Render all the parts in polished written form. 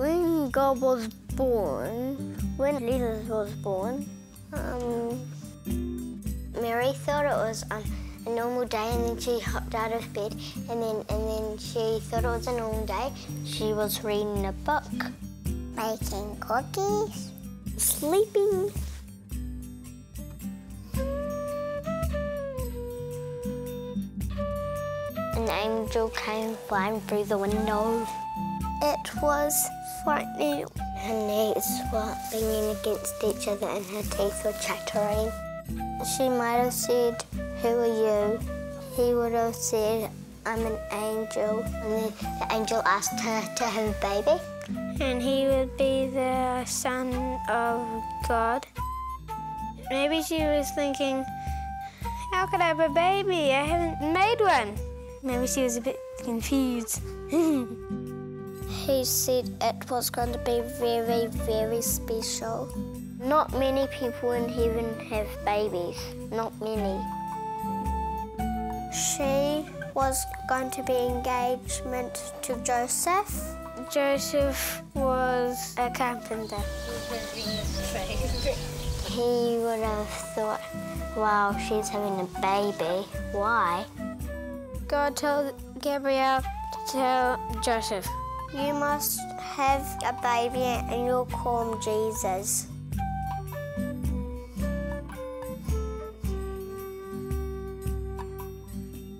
When God was born, when Jesus was born, Mary thought it was a normal day, and then she hopped out of bed, and then she thought it was a normal day. She was reading a book, baking cookies, sleeping. An angel came flying through the window. It was frightening. Her knees were banging against each other and her teeth were chattering. She might have said, "Who are you?" He would have said, "I'm an angel." And then the angel asked her to have a baby. And he would be the son of God. Maybe she was thinking, how could I have a baby? I haven't made one. Maybe she was a bit confused. He said it was going to be very, very special. Not many people in heaven have babies, not many. She was going to be engaged to Joseph. Joseph was a carpenter. He would have thought, wow, she's having a baby. Why? God told Gabriel to tell Joseph, "You must have a baby and you'll call him Jesus."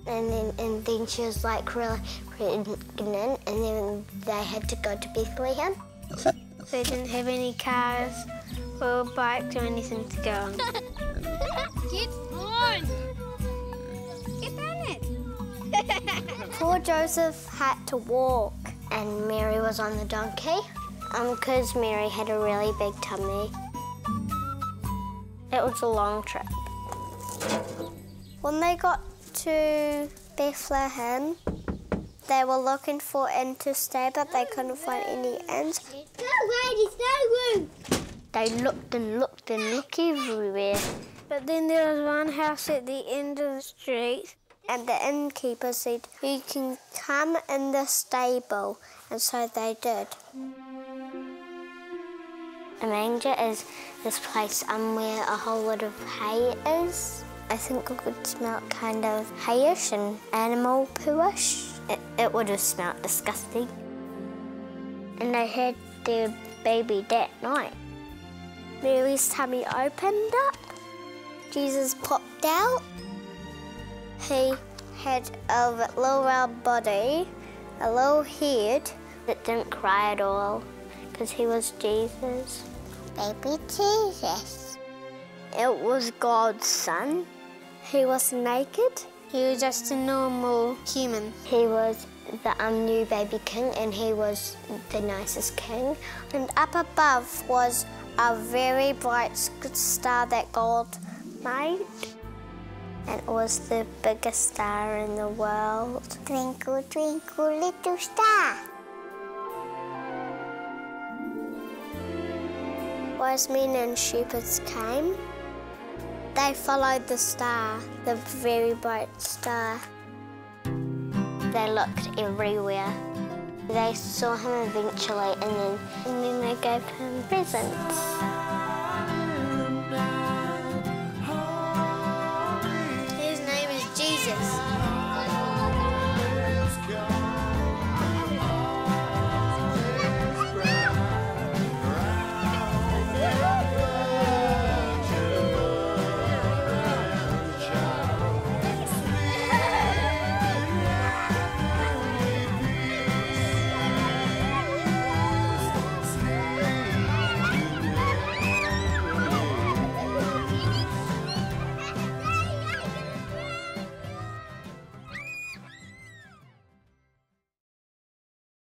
And then she was like really pregnant, and then they had to go to Bethlehem. They didn't have any cars or bikes or anything to go on. Get on! Get on it! Poor Joseph had to walk, and Mary was on the donkey, because Mary had a really big tummy. It was a long trip. When they got to Bethlehem, they were looking for an inn to stay, but they couldn't find any inns. There's no way, there's no room! They looked and looked and looked everywhere. But then there was one house at the end of the street. And the innkeeper said, "You can come in the stable." And so they did. A manger is this place where a whole lot of hay is. I think it would smell kind of hayish and animal poo-ish. It would have smelled disgusting. And they had their baby that night. Mary's tummy opened up. Jesus popped out. He had a little round body, a little head that didn't cry at all because he was Jesus. Baby Jesus. It was God's son. He was naked. He was just a normal human. He was the new baby king, and he was the nicest king. And up above was a very bright star that God made. And it was the biggest star in the world. Twinkle, twinkle, little star. Wise men and shepherds came. They followed the star, the very bright star. They looked everywhere. They saw him eventually, and then they gave him presents.